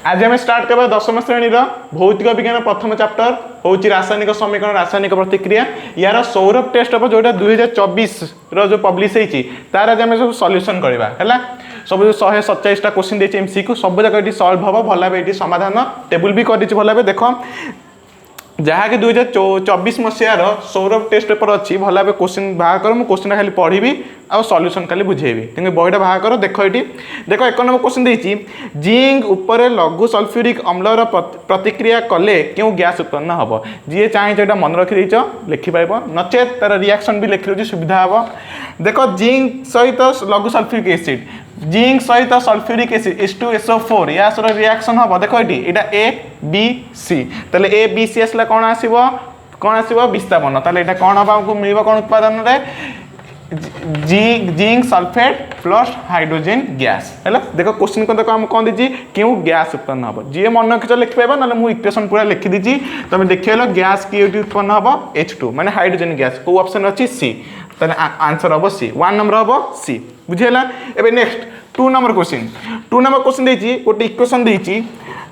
आज आम स्टार्ट करवा दशम श्रेणी भौतिक विज्ञान प्रथम चैप्टर हूँ रासायनिक समीकरण रासायनिक प्रतिक्रिया यार सौरभ टेस्ट हम जो 2024 जो पब्लिश होती तार आज आम सब सल्यूशन करवा है सब 127 क्वेश्चन देती एमसीक्यू सब जगह ये सल्व हम भल भाव ये समाधान टेबुल भी कर भल भाव देख जहाँ कि 2024 मसीहार सौरभ टेस्ट पेपर अच्छी भल भाव क्वेश्चन बाहर कर मुझे क्वेश्चन खाली पढ़ी आ सल्यूशन खाली बुझेबी क्योंकि बहीटा बाहर कर देख ये देख 1 नंबर क्वेश्चन देती जिंक उपर लघु सल्फ्यूरिक अम्लर प्रतिक्रिया कले क्यों गैस उत्पन्न हम जी चाहे यहाँ मन रखीद लिखिपर नचेत तार रिएक्शन भी लिखि सुविधा हम देख जिंक सहित लघु सल्फ्यूरिक एसिड जिंक सहित सल्फ्यूरिक एसिड H2SO4 या सर रिएक्शन हम देख ये ए बी सी तेल ए बी सी आसला कौन आसो विस्थापन तेल यहाँ कौन हम आमको मिल कौन उत्पादन zinc sulphate plus hydrogen gas है देख क्वेश्चन को देख आम कौन दीजिए क्यों गैस उत्पन्न हम जी मन रखी लिखिपार ना मुझे इक्वेशन पूरा लिखिदी तुम देखिए गैस कि उत्पन्न हम H2 माने हाइड्रोजन गैस कौ ऑप्शन अच्छी सी तेल आंसर हम सी 1 नंबर हम सी बुझेगा एबे नेक्स्ट 2 नंबर क्वेश्चन देती गोटे इक्वेशन देती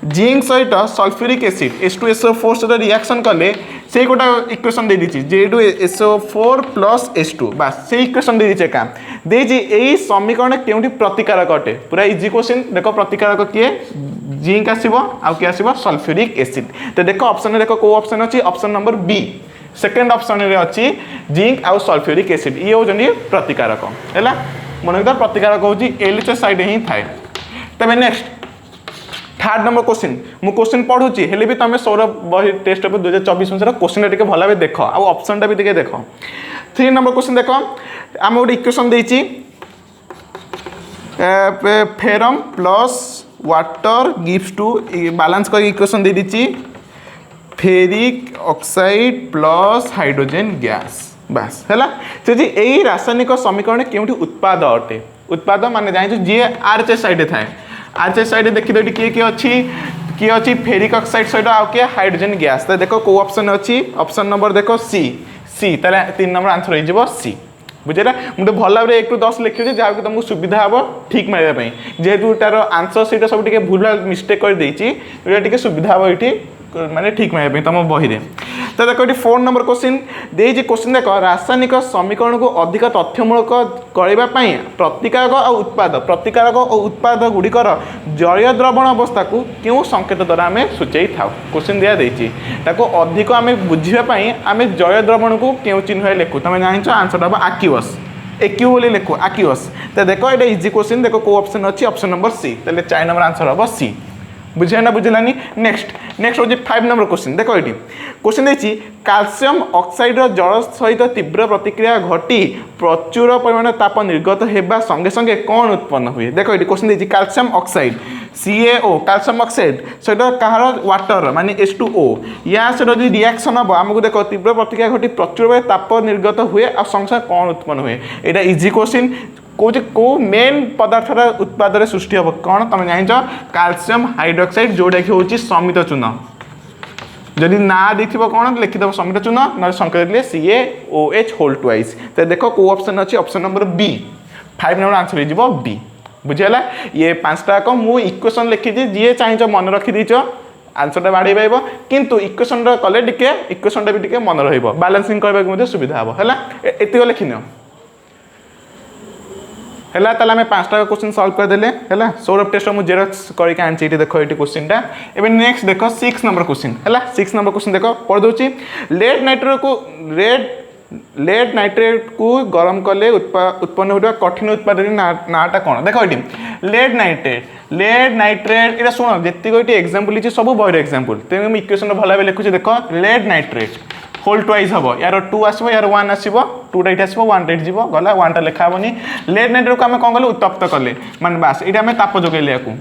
जिंक सहित सल्फ्यूरिक एसिड H2SO4 सहित रिएक्शन कले से गोटा इक्वेशन दे दी H2SO4 प्लस H2 बस से इक्वेशन दे दी क्या देजी यही समीकरण क्योंटी प्रतिकारक अटे पूरा इजी क्वेश्चन देख प्रतिकारक किए जिंक आसो आउ किए आसो सल्फ्यूरिक एसिड तो देख ऑप्शन देख कौ ऑप्शन अच्छी option number B second option रे अच्छी जिंक आउ सल्फ्यूरिक एसिड ये होती प्रतिकारक है मन रखिए प्रतिकारक हूँ LHS साइड ही थाए तबे नेक्स्ट 3rd नंबर क्वेश्चन मु क्वेश्चन पढ़ुची हेले भी तुम सौरभ बही टेस्ट पेपर 2024 मसीह क्वेश्चन टे भल भाव देख आ ऑप्शन टा भी देख 3 नंबर क्वेश्चन देख आम गोटे इक्वेशन देती ferrum plus water gives to balance कर इक्वेशन दे दी ferric oxide plus hydrogen gas बस है यही रासायनिक समीकरण क्योंटी उत्पाद अटे उत्पाद मान जाए जी RHS साइड थाए RHS साइड देखिए किए अच्छी फेरिक ऑक्साइड सहित आउ किए हाइड्रोजन गैस तो देख कौ ऑप्शन अच्छी ऑप्शन नंबर देख सी सी ताले 3 नंबर आंसर हो सी बुझेगा मुझे भल भाव 1 ରୁ 10 लिखी जहाँ कि तुमको सुविधा हम ठीक मिलने जेहेतु तार आंसर सीटा सब भूल भाल मिस्टेक कर देती सुविधा हम ये माने ठीक मिलने तुम बही रे तो देखो ये 4 नंबर क्वेश्चन देजी क्वेश्चन देख रासायनिक समीकरण को अधिक तथ्यमूलक करने प्रतिकारक और उत्पाद गुड़िकर जलीय द्रवण अवस्था को क्यों संकेत द्वारा आम सूचाई था क्वेश्चन दिया ताको अधिक आम बुझापी आम जलीय द्रवण को क्यों चिन्ह लिखु तुम जान आंसर हम आक्यूअस एक्यू बोली लिखु आक्यूअस तो देख ये इजी क्वेश्चन देख कौ ऑप्शन अच्छी ऑप्शन नंबर सी तेल 4 नंबर आंसर हम सी बुझे ना बुझलानी नेक्स्ट हूँ 5 नंबर क्वेश्चन देख ये क्वेश्चन देती कैल्शियम ऑक्साइड जल सहित तीव्र प्रतिक्रिया घटी प्रचुर परिमाण ताप निर्गत होगा संगे संगे कौन उत्पन्न हुए देख ये क्वेश्चन देती calcium oxide CaO calcium oxide सहित कहार वाटर माने H2O या सहित जो रिएक्शन हम आमको देख तीव्र प्रतिक्रिया घटी प्रचुर ताप निर्गत हुए और संगे संगे कौन उत्पन्न हुए यहाँ इजी क्वेश्चन कौ मेन पदार्थ उत्पादन सृष्टि हम कौन तुम जान कैल्शियम हाइड्रोक्साइड जोटा कि हूँ समित चून जदि ना देखिए कौन लिखिदेव समित चून ना संकेत लिखे CaOH होल ट्वाइस तो देख कौ ऑप्शन अच्छी ऑप्शन नंबर बी 5 नंबर आंसर हो बी बुझेगा ये 5टा मुझे इक्वेशन लिखी जी चाहे मन रखीद आंसर बाढ़ी पाइब किंतु इक्वेशन कले इक्वेशन भी मन रैलेंसिंग करने सुविधा हम है ये लिखिन है ताले आम 5टा क्वेश्चन सॉल्व करदे है सौरभ टेस्ट मुझे जेरक्स करके आनी देख ये क्वेश्चन टा एवं नेक्स्ट देख 6 नंबर क्वेश्चन है 6 नंबर क्वेश्चन देख पढ़ दूसरी लेड नाइट्रेट को गरम कले उत्पन्न होता कठिन उत्पादन नाटा कौन देख ये लेड नाइट्रेट ये शुण जी एग्जाम्पल सब बहर एग्जाम्पल तेनाली इक्वेशन भल भाव लिखुचे देख लेड नाइट्रेट होल ट्वाइस हम यार 2 आसो यार 1 आसो 2टा ये आसो 1 रेट जीव गला 1टा लिखा हेनी लेड नाइट्रेट को आम कौन कले उत्तप्त कले माने बास ये आम ताप जोगेले है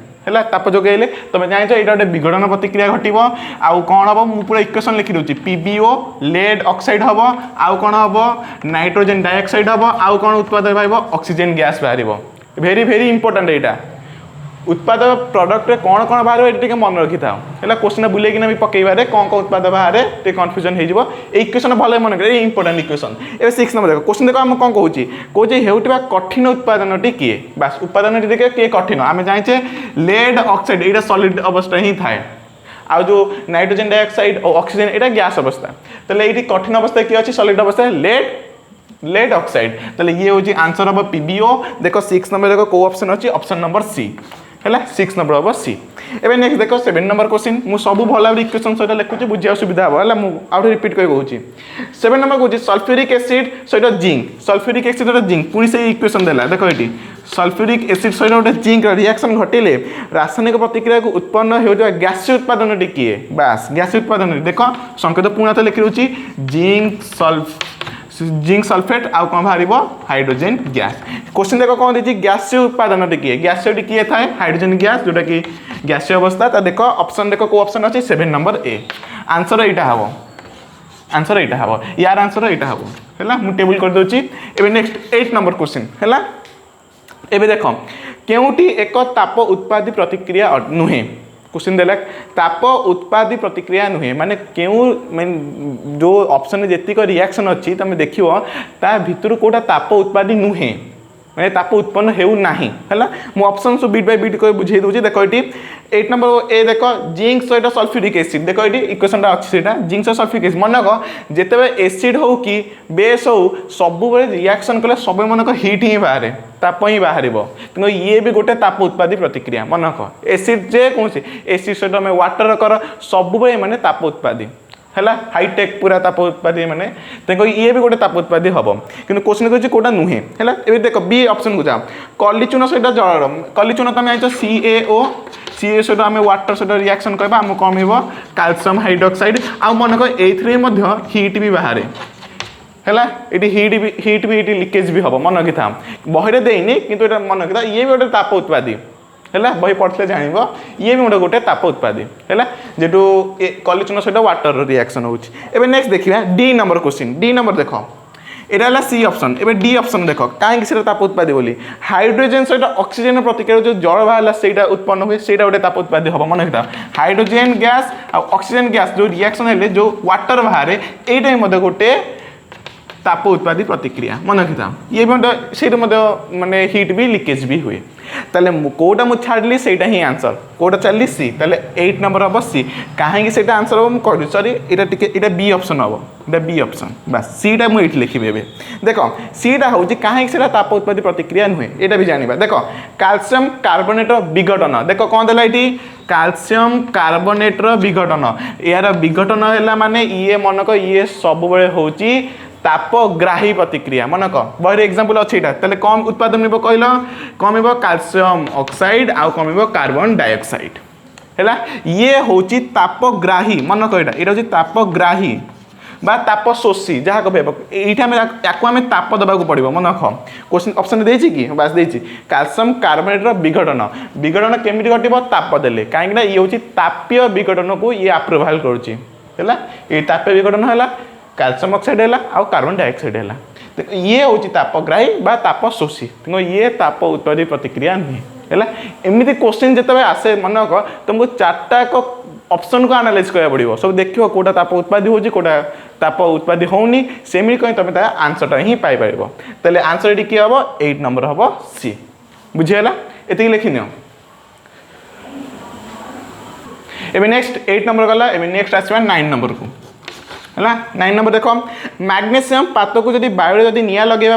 ताप जोगेले तुम जान ये गोटे विघटन प्रतिक्रिया घटव आउ कौन हम मुझे पूरा इक्वेशन लिखि दूसरी PbO लेड ऑक्साइड हम आउ कौन हम नाइट्रोजन डाइऑक्साइड हम आउ कौन उत्पादन पाइब ऑक्सीजन गैस बाहर वेरी वेरी इंपोर्टेंट यहाँ उत्पाद प्रडक्ट कौन कौन बाहर ये मन रखी था है क्वेश्चन बुलेकिना भी पकईबारे कौन कौन उत्पाद बाहर ते कन्फ्यूजन हो इक्वेशन भल मन कर इंपोर्टाट इक्वेशन ए 6 नंबर देखो क्वेश्चन देखो आम कौन कौच हेउटिबा कठिन उत्पादनटी किए बास उत्पादनटी देखे किए कठिन आम जाचे लेड ऑक्साइड यहाँ सॉलिड अवस्था ही थाए आ जो नाइट्रोजन डाइऑक्साइड और ऑक्सीजन यहाँ गैस अवस्था तो ये कठिन अवस्था किए अच्छी सॉलिड अवस्था लेड ऑक्साइड तो ये हूँ आंसर हम पीबीओ देखो 6 नंबर देखो कौ ऑप्शन अच्छी ऑप्शन नंबर सी है 6 नंबर हम सी एवं नेक्स्ट देखो 7 नंबर क्वेश्चन मुझे सब भल भाव इक्वेशन सहित लिखुची बुझा सुविधा हम है मुझे रिपीट कर कहूँ 7 नंबर कहूँ सल्फ्यूरिक एसिड सहित जिंक सल्फ्यूरिक एसिड जिंक पुणी से इक्वेशन देला देखो ये सल्फ्यूरिक एसिड सहित गोटे जिंक रिएक्शन घटिले रासायनिक प्रतिक्रिया को उत्पन्न हो गैस उत्पादन किए बास गैस उत्पादन देख संकेत पुणी तो लिखी दूसरी जिंक सल्फेट आउ कौन बाहर हाइड्रोजन गैस क्वेश्चन देखो कौन देखिए गैस उत्पादन किए गैस किए थाए हाइड्रोजन गैस जोटा कि गैस अवस्था तो देखो ऑप्शन देखो को ऑप्शन अच्छी 7 नंबर ए आंसर यहाँ हम आंसर यहाँ हम यार आंसर यहाँ हम है मुझे टेबल कर दूसरी एवं नेक्स्ट 8 नंबर क्वेश्चन है एवं देख केउटी एक ताप उत्पादी प्रतिक्रिया नुहे क्वेश्चन देला ताप उत्पादी प्रतिक्रिया नुहे माने क्यों माने जो ऑप्शन में जीक रिएक्शन अच्छी तुम देख ता भितर कोटा ताप उत्पादी नुहे मैंने ताप उत्पन्न होना है मुझे ऑप्शन सब बिट बाय बिट कर बुझे दूसरी देखो ये 8 नंबर ए देख जिंक सहित सल्फ्यूरिक एसिड देखो ये इक्वेशन अच्छी जिंक सहित सल्फ्यूरिक एसिड मन जिते एसिड हो कि बेस हो सब रिएक्शन कले सब मनक हिट ही बाहर ताप ही बाहर तो ये भी गोटे ताप उत्पादी प्रतिक्रिया मनक एसिड जेको एसिड सहित आम वाटर कर सब मैंने ताप उत्पादी है हाईटेक पूरा ताप उत्पादी मैंने देखो ये भी गोटे ताप उत्पादी हम कि क्वेश्चन कहूँ कौटा नुहे है देख बी ऑप्शन को जाओ कलिचून सहित जल कलिचून तुम जान CaO सहित आम वाटर सहित रिएक्शन करवा आम कम हो कैल्शियम हाइड्रोक्साइड आ मनक ये हिट भी बाहर है हिट भी लिकेज भी हम मन रखी बहीरे देनी कि मन रखी ये भी गोटे ताप उत्पादी है बही पढ़ते जान ये भी गोटे ताप उत्पादी है जेटू कलिचून सहित वाटर रिएक्शन होवे नेक्स्ट देखिए D number question D number देख यहाँ है सी ऑप्शन एवं डी ऑप्शन देख कहीं ताप उत्पादी बोली हाइड्रोजन सहित ऑक्सीजन प्रतिक्रिया जो जल बाहर से उत्पन्न हुए से गोटे ताप उत्पादी हम मन रखी हाइड्रोजन गैस और ऑक्सीजन गैस जो रिएक्शन है जो वाटर बाहर यही गोटे ताप उत्पादी प्रतिक्रिया मन रखी ये भी माने हिट भी लिकेज भी हुए ताले कोटा मुझे छाड़ी से ही आंसर कोटा चली सी ताले 8 नंबर हम सी कहीं से आंसर हम कह सॉरी यहाँ बी ऑप्शन हम यहाँ बी ऑप्शन बस सीटा मुझे लिखी एवं देख सीटा हूँ कहीं से ताप उत्पादी प्रतिक्रिया नुहे यहाँ भी जाना देख कैल्शियम कार्बोनेट विघटन देख कौन देला ये कैल्शियम कार्बोनेट विघटन यार विघटन है माने ये मनक ये सब हूँ तापग्राही प्रतिक्रिया मनक बहर एग्जांपल अच्छी यहाँ कम उत्पादन मिल कहल कम कैल्शियम ऑक्साइड आउ कम कार्बन डाइऑक्साइड है ये हूँ तापग्राही मनक यहाँ हूँ तापग्राही बा ताप शोषी जहाँ कहे ये आम ताप देवाक पड़ो मन रख क्वेश्चन ऑप्शन देती कि बास देती कैल्शियम कार्बोनेट विघटन विघटन केमी घटो ताप देले कहीं ये हूँ तापीय विघटन को ये अप्रूवाल करुँचे तापीय विघटन है कैल्शियम ऑक्साइड है आउ कार्बन डाइऑक्साइड है ये हूँ तापग्राही बा ताप शोषी तो ये ताप उत्पादी प्रतिक्रिया नुहे है एमती क्वेश्चन जिते आसे मन रख तुमको 4टा ऑप्शन को एनालाइज करा पड़ो सब देखो कौटा ताप उत्पादी होची कौटा ताप उत्पादी होनी सेमि कहीं तुम आंसरटा ही पाइपर तेल आंसर ये किए हम 8 नंबर हम सी बुझीगला ये लिखि नि एवं नेक्स्ट 8 नंबर गला एवं नेक्स्ट आसवा 9 नंबर को है 9 नंबर देख मैग्नेशियम पात को जब बायो जब निआ लगे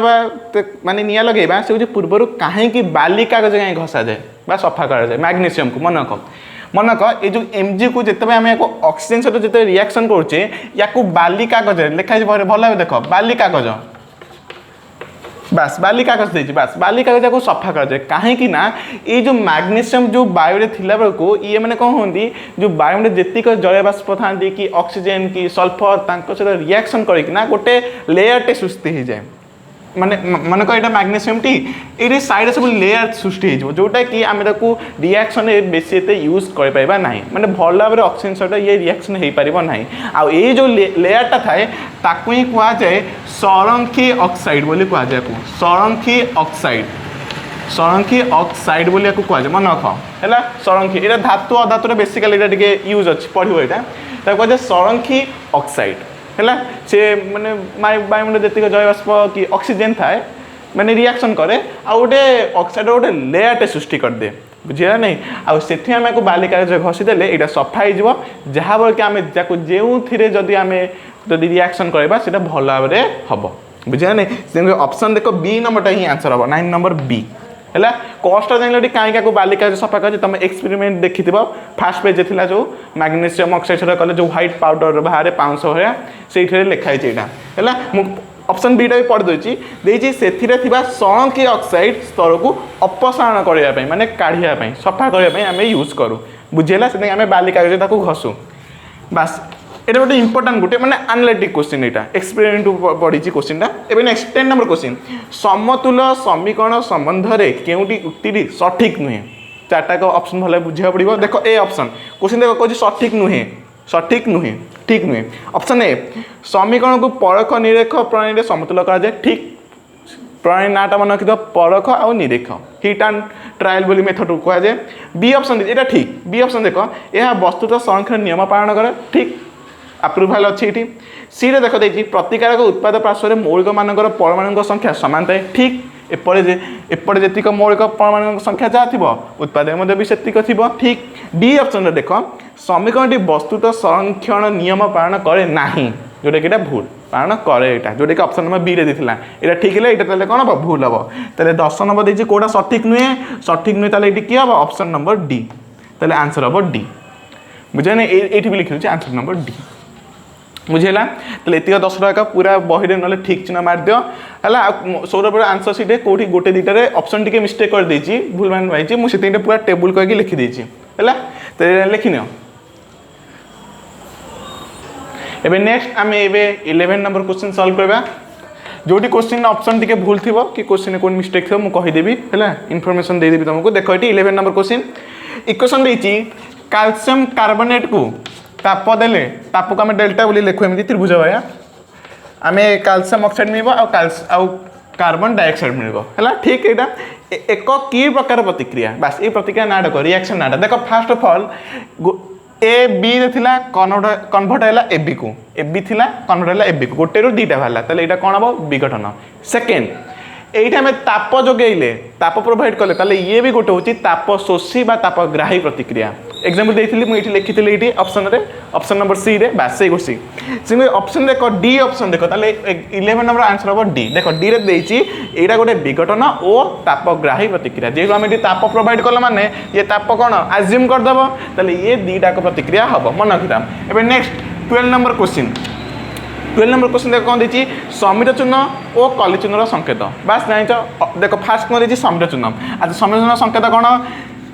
माने निआ लगे से पूर्वर कहीं बाली कागज कहीं घसा जाए सफा कर मैग्नेशियम को मनक ये जो एमजी को जिते आम ऑक्सीजन सहित जिते रिएक्शन करुचे या बाली कागज लिखाई भल भाव देख बाली कागज बास बाली कागज देती बास बाली कागज को सफा कर कहीं ये जो मैग्नेशियम जो बायो थिला बेलू ये मैंने कौन होती जो बायो में जीक जल बाष्प था कि ऑक्सीजन कि सल्फर सहित रिएक्शन करना गोटे लेयरटे सृष्टि हो जाए माने मन को यहाँ मैग्नेशियम टी ये साइड सब लेयर सृष्टि हो जोटा कि आम रिएक्शन बेसी यूज कर ना माने भल भाव में ऑक्सीजन सहित ये रिएक्शन हो पार ना आ ये जो लेयरटा थाए ताकू ही कहुए संरक्षी ऑक्साइड बोली कहुए संरक्षी ऑक्साइड सरंखी ऑक्साइड बोली या कह मन रख है सरंखी ये धातु अधातुर बेसिकाली ये यूज अच्छी पढ़ो यहाँ कहे सरंखी ऑक्साइड है सी मैंने वायुमंडल जी जैवबाष्प कि ऑक्सीजन थाए मैंने रिएक्शन करे आ गोटे ऑक्साइड गोटे लेयरटे सृष्टि करदे बुझे नहीं आउ से आम बाली कागज घसीदेले यहाँ सफा हो जहाँफल कि आम जो जदि आम जदि रिएक्शन करवा से भल भाव में हम बुझे नहीं ऑप्शन देख बी नंबर ही आंसर हम 9 नंबर बी है कष्ट जान कहीं बाली कागज सफा कर तुम एक्सपेरिमेंट देखी फास्ट पेज थी जो मैग्नेशियम ऑक्साइड कले जो व्हाइट पाउडर बाहर पाउंस भाया से लिखाई है ऑप्शन बी भी पढ़ी देती से सरंखी ऑक्साइड स्तर को अपसारण करने माने काढ़ापी सफा करने आम यूज करूँ बुझेगा से आम बाली कागज घसू बास ये गोटे इंपोर्टाट गोटे मैंने एनालिटिक क्वेश्चन यहाँ एक्सपेरिमेंट पढ़ी क्वेश्चन एवं नेक्स्ट 10 नंबर क्वेश्चन समतुल समीकरण संबंध में केउटी उक्ति सठिक नुहे 4टा ऑप्शन भले बुझा पड़ो देख ए ऑप्शन क्वेश्चन देख कह सठिक नुहे ठीक नुहे ऑप्शन ए समीकरण को परख निरेख प्रणाली समतुल कर ठीक प्रणाली नाटा मन रखी परख आउ निरेख हिट एंड ट्रायल बोली मेथड को कह जाए बी ऑप्शन यहाँ ठीक बी ऑप्शन देख यह वस्तुतः संरक्षण नियम पालन करे ठीक अप्रुभाल अच्छी ये सी रे देख देखिए प्रतिकारक उत्पाद पार्श्व मौलिक मानकर परमाणु संख्या समान थाए ठीक एपटे जी मौलिक परमाणु संख्या जहाँ थी उत्पाद भी से ठीक डी ऑप्शन देख समीकरण वस्तुतः संरक्षण नियम पालन करे नहीं जोटा कि भूल पालन करे यहाँ जोटा कि ऑप्शन नंबर बी रे देता यहाँ ठीक है ये कौन हम भूल हम तेल 10 नंबर देखिए कौटा सठिक नुहे ये किए हम ऑप्शन नंबर डी तेल आंसर हम डी बुझे ना ये भी लिखी आंसर नंबर डी बुझेगा तो ये 10 टका पूरा बही ना ठीक चिन्ह मार दियो है सौरभ आंसर सीट कौटी गोटे दुटारे ऑप्शन टी मिस्टेक कर देती भूल मान पाई मुझे पूरा टेबुल करके लिखिदी है तो लिखिन एबे नेक्स्ट आम ए 11 नंबर क्वेश्चन सॉल्व करबा जोटी क्वेश्चन ऑप्शन टी भूल थी कि क्वेश्चन कौन मिस्टेक थी मुझे कहीदेवी है इनफॉरमेशन देदेवी तुमको देख ये 11 नंबर क्वेश्चन इक्वेशन देती कैल्शियम कार्बोनेट को ताप देले ताप को आम डेल्टा बोली लिखु एमती त्रिभुज भाया आम कैल्शियम ऑक्साइड मिल आउ कार्बन डाइऑक्साइड मिल है ठीक यहाँ एक कि प्रकार प्रतिक्रिया बास ये प्रतिक्रिया ना डक रिएक्शन नाटा देख first of all A B थिला कन्वर्ट है ए बी को ए बी थिला कन्वर्ट है ए बी को गोटे रू 2टा बाहर तेल यहाँ कौन हम विघटन सेकेंड ये आम ताप जोगेले ताप प्रोवाइड कले ये भी गोटे हूँ ताप शोषी तापग्राही प्रतिक्रिया एग्जाम्पल देती मुझे लिखी ये ऑप्शन रे ऑप्शन नंबर सी रे बास से क्वेश्चन ऑप्शन देख डी ऑप्शन देख 11 नंबर आंसर हम डी देख डी रे देती यहाँ गोटे विघटन और तापग्राही प्रतिक्रिया जेहतु आम ताप प्रोवाइड कल माने ये ताप कौन आज्यूम करदेव तेल ये 2टा प्रतिक्रिया हम मन रखिता एवं next 12 number question 12 number question देख कौन देती समीर चिन्ह और कली चिन्हर संकेत बास जान देख फास्ट कौन देती समीर चिन्ह आज समीर चिन्ह संकेत कौन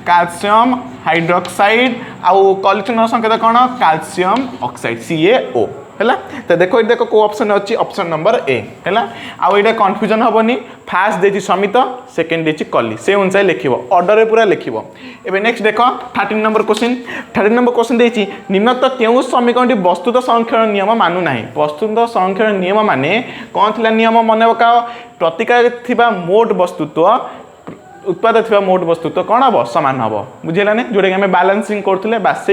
कैल्शियम हाइड्रोक्साइड आउ कली चिन्हर संकेत कौन कैल्शियम ऑक्साइड CaO है तो देखो ये देख को ऑप्शन अच्छी ऑप्शन नंबर ए है आउ ये कन्फ्यूजन हेनी फास्ट देती समित सेकेंड देती कली से अनुसार लिख ऑर्डर पूरा लिख एवं नेक्स्ट देख 13 नंबर क्वेश्चन देती निम्नत क्यों समीकरण वस्तुतः संरक्षण नियम मानु ना वस्तुतः संरक्षण नियम माने कौन थी नियम मन पकाओ प्रतिकार थिबा मोट वस्तुत्व उत्पाद थिबा मोट वस्तुत्व कौन हम सामान हम बुझेगा नहीं जोटा कि आम बैलेंसिंग करते बास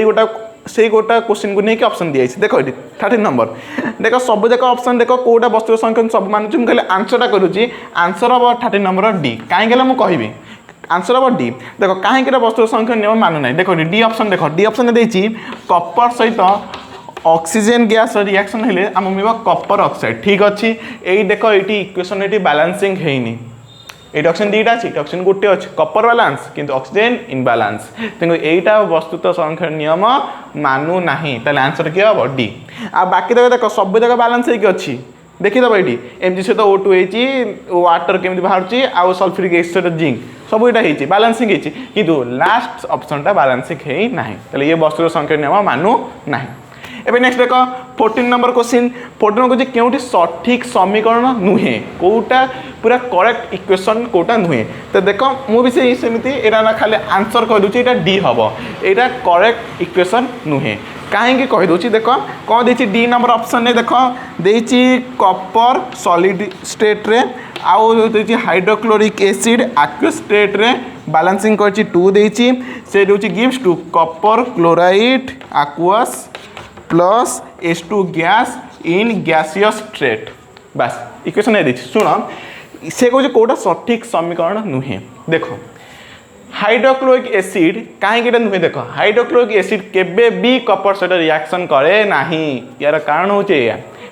से गोटा क्वेश्चन को लेकिन ऑप्शन दिखाई देख ये 13 नंबर देख सब जाक ऑप्शन देख कौटा वस्तु संख्या सब मानुची मुझे आंसरटा करुँची आंसर हम 13 नंबर डी कहीं मुझे कहि आंसर हम डी देख कहीं वस्तु संख्या नियम मानु ना देख डी ऑप्शन देख डी ऑप्शन देती कपर सहित ऑक्सीजन गैस रिएक्शन हेले आम मिल कपर ऑक्साइड ठीक अच्छी यही देख ये इक्वेशन ये बैलेंसिंग है ये ऑप्शन 2टा अच्छी ऑप्शन गोटे अच्छे कपर बालांस किंतु ऑक्सीजन इनबालांस तेणु यहीटा वस्तुतः संरक्षण नियम मानु ना तेल आंसर किए हम डी आ बाकी देख सब जगह बालांस होगी अच्छी देखीदे ये एमजी सहित O2 वाटर केमी बाहर आउ सल्फ्यूरिक एसिड जिंक सब यहाँ बालांसिंग किंतु लास्ट ऑप्शनटा बालांसिंग है ना तेल ये वस्तुतः संरक्षण नियम मानु ना एवं नेक्स्ट देख 14 number question 14 number question Kyonti सठिक समीकरण नुहे कौटा पूरा करेक्ट इक्वेशन कौटा नुहे तो देख मुझे सेमती यहाँ खाली आंसर कहीदे यहाँ डी हम यहाँ करेक्ट इक्वेशन नुहे कहीं कहीदे देख कौन देती डी नंबर ऑप्शन ने देख देती कपर सॉलिड स्टेट रे आउ देछि हाइड्रोक्लोरिक एसिड एक्वस स्टेट रे बैलेंसिंग करछि 2 देछि से दोछि gives to copper chloride aqueous plus H2 gas in gaseous state बस इक्वेशन ए शुण से कहे कौटा सठिक समीकरण नुहे देख हाइड्रोक्लोरिक एसिड कहीं नुहे देख हाइड्रोक्लोरिक एसिड केबे भी कपर सहित रिएक्शन करे नाही यार कारण हूँ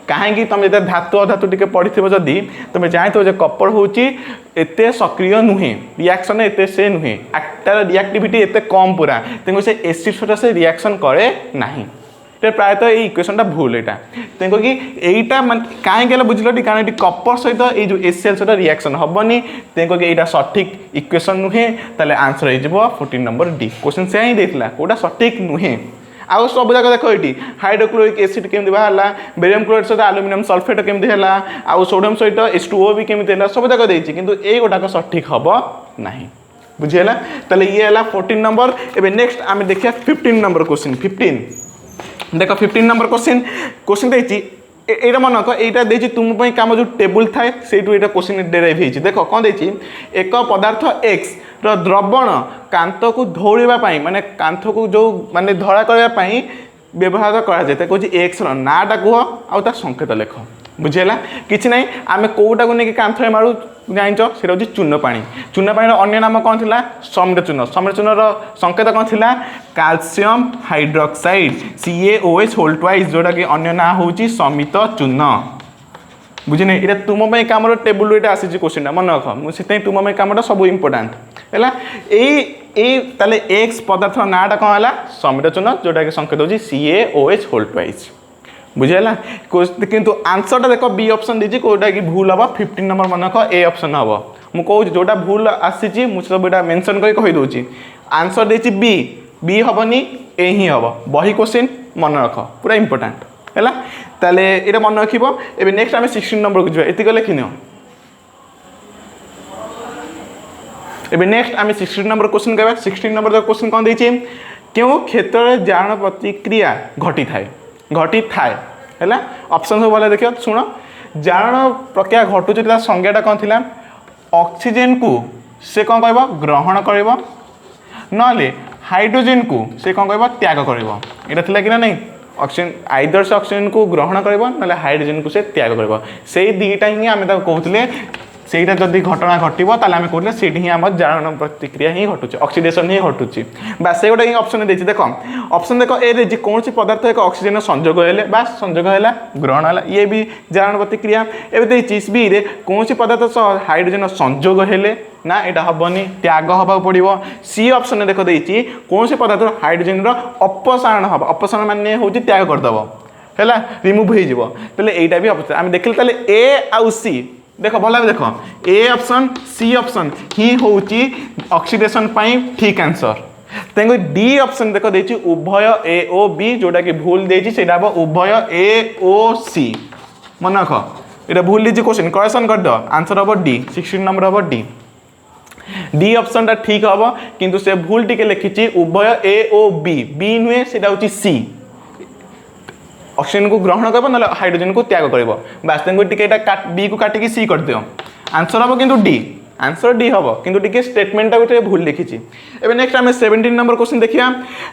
कहीं तुम जो धातु अधातु टी पढ़ी जदि तुम जानते हो कपर हूँ एत सक्रिय नुहे रिएक्शन एत से नुहे तार रिएक्टिविटी एत कम पूरा तेणु से एसिड सहित से रिएक्शन करे नाही प्रायतः ये इक्वेशनटा भूल यहाँ तेणुक कि यहीटा मान कहीं बुझल कारण ये कपर सहित ये जो HCl सहित रिएक्शन हेनी तेणुक यहाँ सठिक इक्वेशन नुहे ताले आंसर हो 14 नंबर डी क्वेश्चन से ही देता कौटा सठिक नुहे आउ सब जाक देख ये हाइड्रोक्लोरिक एसिड केमती बाहर बेरियम क्लोराइड सहित एल्युमिनियम सल्फेट केमती है आउ सोडियम सहित H2O भी केमती है सब जाक देती किंतु ये गोटाक सठिक हम ना बुझीगला ताले ये है 14 नंबर एवं नेक्स्ट आम देखिए 15 नंबर क्वेश्चन 15 देख 15 नंबर क्वेश्चन देखिए यहाँ मन रख यहाँ देखिए तुम कम जो टेबुल थाए से क्वेश्चन डेराइव होती देख कौन देखिए एक पदार्थ एक्स द्रवण कांत को धौड़ापी माने कांथ को जो माने धड़ा करने व्यवहार करें एक्स नाटा कह आ संकेत लेख बुझीगला कि ना आम कौटा को लेकिन कांथ मारू जाच से हूँ चून पानी अन्य नाम कौन थी समिर चून संकेत कौन थी calcium hydroxide CaOH whole twice जोटा कि अन्य ना हूँ समित चून बुझे ये तुम कम टेबुल ये आसी क्वेश्चन मन रख मुझे तुम कम सब इम्पोर्टाट है ताले एक्स पदार्थ नाटा कौन है समिर चून जोटा कि संकेत हूँ CaOH होल ट्वाइस बुझेगा किंतु आंसरटा देख बी ऑप्शन दीजिए कौटा कि भूल हम 15 नंबर मन रख ए ऑप्शन हम मुझे जोटा भूल आसी मुझे सब यहाँ मेंशन कर कहीदे आंसर देती बी हेनी ए ही हम बही क्वेश्चन मन रख पूरा इंपोर्टाट है ताले ये मन रख नेक्स्ट आम 16 नंबर को जी ये लिखिन एवं नेक्स्ट आम 16 नंबर क्वेश्चन कह 16 नंबर क्वेश्चन कौन देखिए क्यों क्षेत्र में जारण प्रतिक्रिया घटी थाए है ऑप्शन सब बोले देखिए शुण जारण प्रक्रिया घटुचा संज्ञाटा कौन थी ऑक्सीजन को से कौन कह ग्रहण कर ना हाइड्रोजन को से कौन कह त्याग कर यहाँ कि नहीं ऑक्सीजन आइदर से ऑक्सीजन को ग्रहण कर ना हाइड्रोजन को से त्याग कर से दीटा ही आम कहते सेटा जदि घटना घटो ताले आम कहते से ही आम जारण प्रतिक्रिया ही घटुचे ऑक्सीडेशन ही घटुचे बास से गोटे ऑप्शन देती देख ऑप्शन देख ए कौन पदार्थ एक ऑक्सीजन संजोग है बास संजोग है ग्रहण है ये भी जारण प्रतिक्रिया एवं बी रे कौन पदार्थ हाइड्रोजन संजोग है ना यहाँ हेनी त्याग हवा पड़ो सी ऑप्शन देख देती कौन पदार्थ हाइड्रोजन अपसारण हम अपसारण मान हूँ त्याग करदेव है रिमूव हो यहाँ भी ऑप्शन आम देखिले ए आउ सी देख भल देख ए ऑप्शन सी ऑप्शन ही हूँ ऑक्सीडेशन ठीक आंसर तेणु डी ऑप्शन देख देती उभय ए ओ बी जोटा कि भूल देती हम उभय ए ओ सी मन रख ये भूल दीजिए क्वेश्चन करेक्शन कर दो आंसर हम डी 16 नंबर हम डी ऑप्शन टा ठीक हम किंतु से भूल टी लिखी उभय ए ओ बी नुहे से हूँ सी ऑक्सीजन को ग्रहण कर ना हाइड्रोजन को त्याग कर बास बी को काटिकी सी कर दियो आंसर हम किंतु डी आंसर डी हम किंतु टी स्टेटमेंटा गोटे भूल लिखी एवं नेक्स्ट आम 17 नंबर क्वेश्चन देखिए